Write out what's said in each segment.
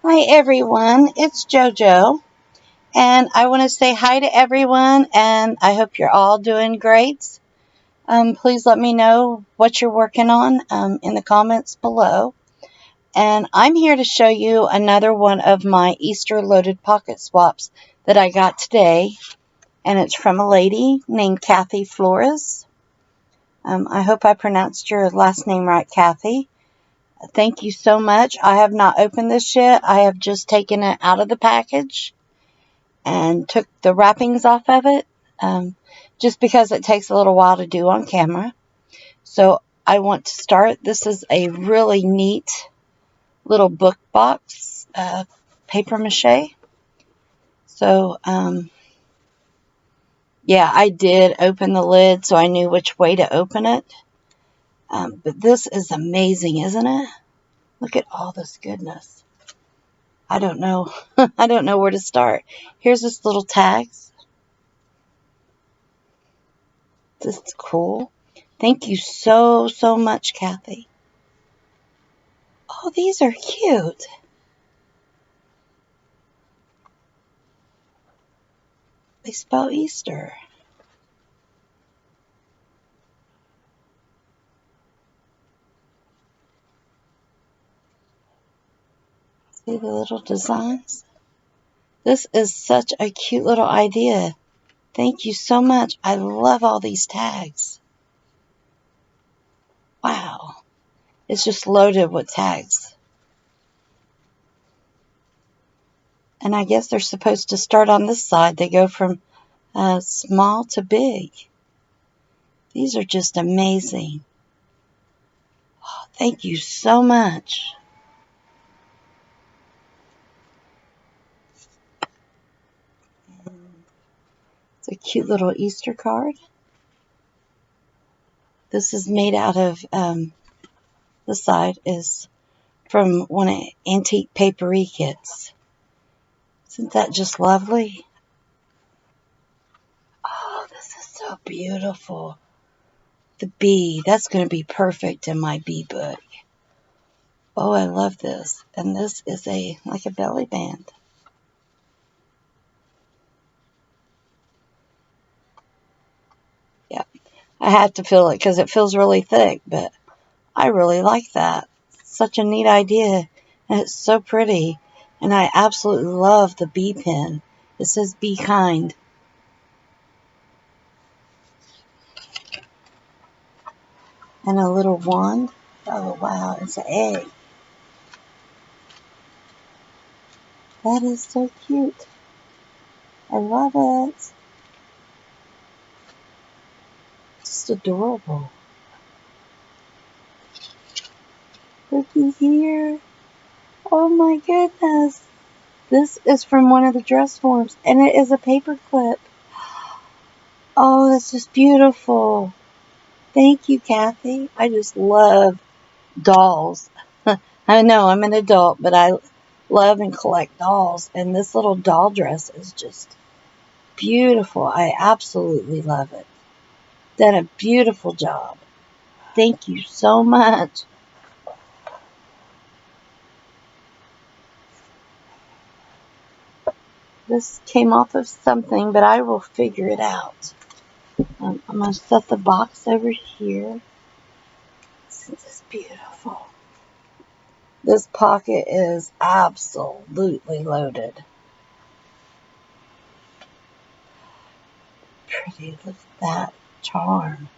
Hi everyone, it's JoJo, and I want to say hi to everyone, and I hope you're all doing great. Please let me know what you're working on in the comments below. And I'm here to show you another one of my Easter loaded pocket swaps that I got today, and it's from a lady named Cathy Flores. I hope I pronounced your last name right, Cathy. Thank you so much. I have not opened this yet. I have just taken it out of the package and took the wrappings off of it, just because it takes a little while to do on camera. So I want to start. This is a really neat little book box, paper mache. So, yeah, I did open the lid so I knew which way to open it. But this is amazing, isn't it? Look at all this goodness. I don't know. I don't know where to start. Here's this little tags. This is cool. Thank you so much, Cathy. Oh, these are cute. They spell Easter. See the little designs? This is such a cute little idea. Thank you so much. I love all these tags. Wow. It's just loaded with tags. And I guess they're supposed to start on this side. They go from small to big. These are just amazing. Oh, thank you so much. It's a cute little Easter card. This is made out of, the side is from one of Antique Papery kits. Isn't that just lovely? Oh, this is so beautiful. The bee, that's going to be perfect in my bee book. Oh, I love this. And this is like a belly band. Yeah, I had to feel it because it feels really thick, but I really like that. Such a neat idea, and it's so pretty. And I absolutely love the bee pin. It says be kind. And a little wand. Oh, wow, it's an egg. That is so cute. I love it. Just adorable. Looky here. Oh my goodness. This is from one of the dress forms, and it is a paper clip. Oh, that's just beautiful. Thank you, Cathy. I just love dolls. I know I'm an adult, but I love and collect dolls, and this little doll dress is just beautiful. I absolutely love it. Done a beautiful job. Thank you so much. This came off of something, but I will figure it out. I'm going to set the box over here. This is beautiful. This pocket is absolutely loaded. Pretty. Look at that charm.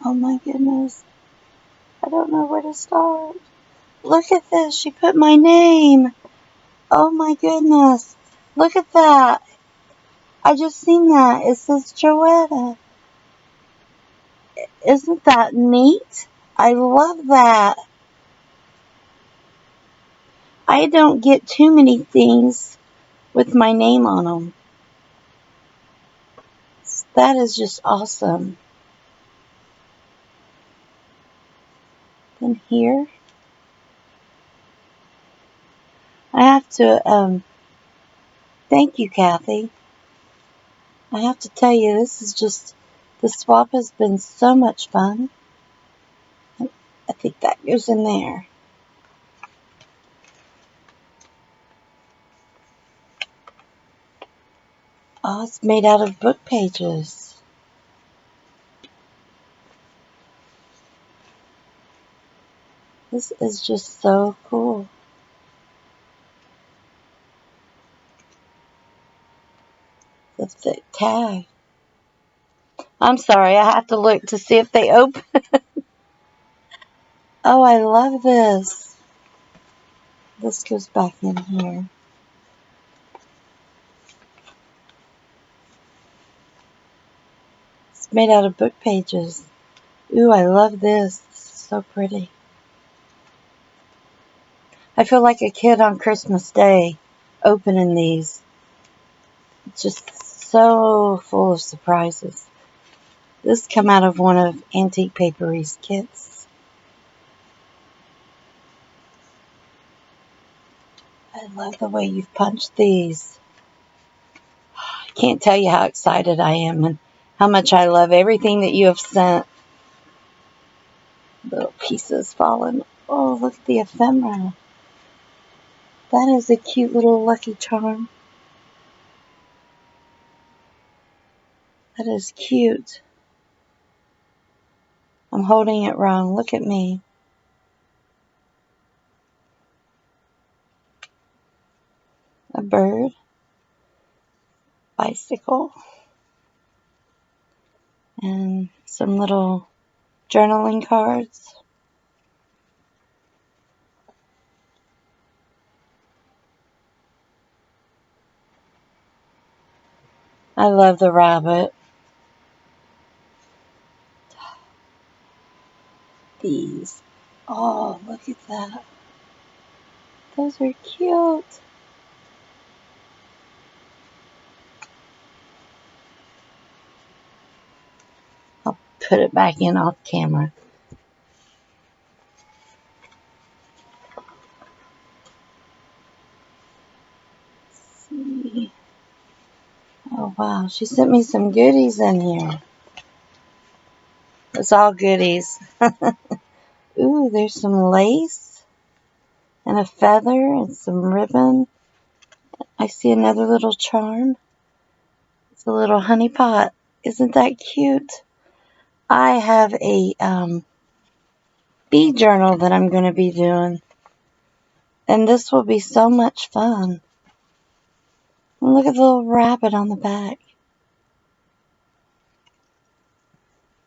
Oh my goodness. I don't know where to start. Look at this. She put my name. Oh my goodness. Look at that. I just seen that. It says Joetta. Isn't that neat? I love that. I don't get too many things with my name on them. That is just awesome. Then here, I have to, thank you, Cathy. I have to tell you, this is just, the swap has been so much fun. I think that goes in there. Oh, it's made out of book pages. This is just so cool. The thick tag. I'm sorry, I have to look to see if they open. Oh, I love this. This goes back in here. It's made out of book pages. Ooh, I love this. This is so pretty. I feel like a kid on Christmas Day opening these. It's just so full of surprises. This come out of one of Antique Papery's kits. I love the way you've punched these. I can't tell you how excited I am and how much I love everything that you have sent. Little pieces falling. Oh, look at the ephemera. That is a cute little Lucky Charm. That is cute. I'm holding it wrong. Look at me. A bird. Bicycle. And some little journaling cards. I love the rabbit. These. Oh, look at that. Those are cute. I'll put it back in off camera. Let's see. Oh, wow. She sent me some goodies in here. It's all goodies. Ooh, there's some lace and a feather and some ribbon. I see another little charm. It's a little honey pot. Isn't that cute? I have a bee journal that I'm going to be doing. And this will be so much fun. And look at the little rabbit on the back.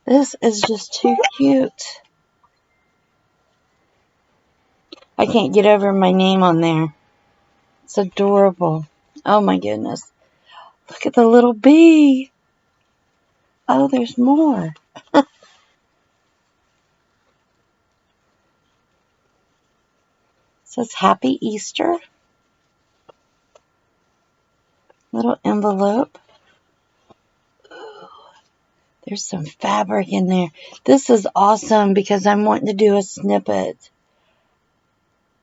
This is just too cute. I can't get over my name on there. It's adorable. Oh my goodness. Look at the little bee. Oh, there's more. It says Happy Easter. Little envelope. Ooh, there's some fabric in there. This is awesome because I'm wanting to do a snippet.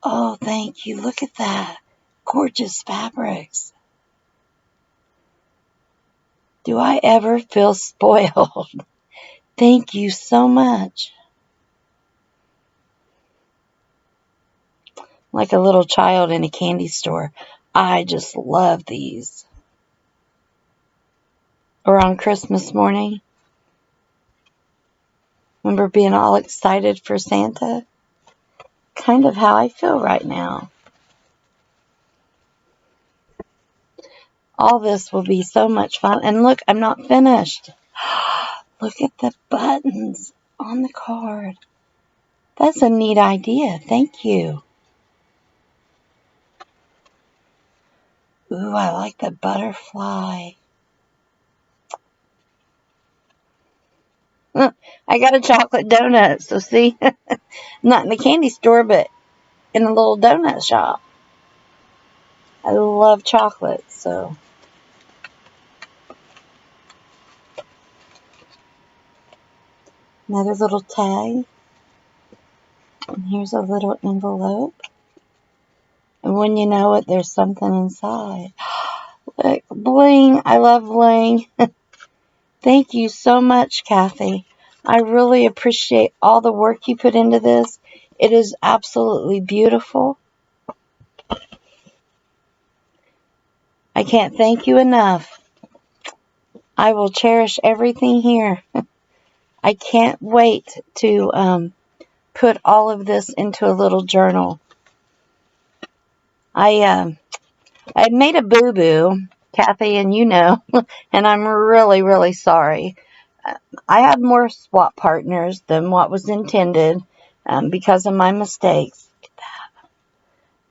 Oh, thank you. Look at that. Gorgeous fabrics. Do I ever feel spoiled? Thank you so much. Like a little child in a candy store. I just love these. Or on Christmas morning. Remember being all excited for Santa? Kind of how I feel right now. All this will be so much fun. And look, I'm not finished. Look at the buttons on the card. That's a neat idea. Thank you. Ooh, I like the butterfly. I got a chocolate donut. So see, not in the candy store, but in a little donut shop. I love chocolate, so. Another little tag. And here's a little envelope. And when you know it, there's something inside. Look, bling. I love bling. Thank you so much, Cathy. I really appreciate all the work you put into this. It is absolutely beautiful. I can't thank you enough. I will cherish everything here. I can't wait to put all of this into a little journal. I made a boo-boo, Cathy, and you know, and I'm really, really sorry. I had more swap partners than what was intended because of my mistakes.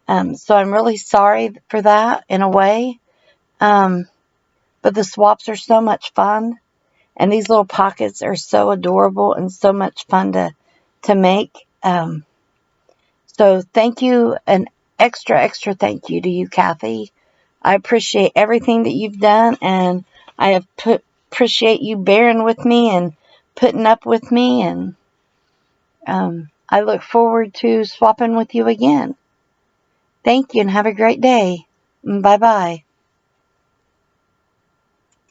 So I'm really sorry for that in a way. Um, but the swaps are so much fun, and these little pockets are so adorable and so much fun to make. So thank you, an extra thank you to you, Cathy. I appreciate everything that you've done, and appreciate you bearing with me and putting up with me, and I look forward to swapping with you again. Thank you, and have a great day. Bye-bye.